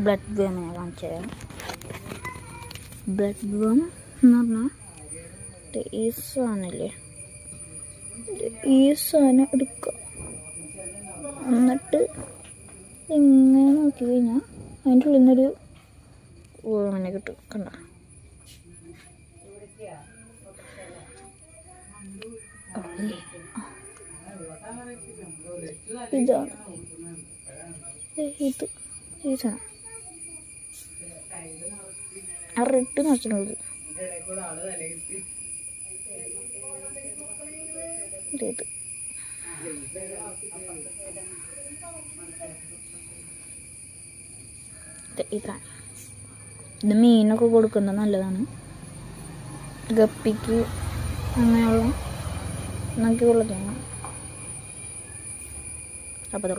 Blood വേമിനെ കാണിച്ചു തരാം. Blood വേം എന്ന് പറഞ്ഞാൽ ഈ സാധനമില്ലേ, ഈ സാധനം എടുക്കുക. എന്നിട്ട് ഇങ്ങനെ നോക്കി കഴിഞ്ഞാൽ അതിൻ്റെ ഉള്ളിൽ നിന്നൊരു വേമിനെ കിട്ടും. കണ്ട, ഇതാണ് ഇത്. ഈ സാധനം ആ റെഡ് നിറച്ചിട്ടുള്ളത് ഇത്. ഇതാണ്. ഇത് മീനൊക്കെ കൊടുക്കുന്നത് നല്ലതാണ്. ഗപ്പിക്ക് അങ്ങനെയുള്ള നോക്കിയുള്ളത്. അപ്പോൾ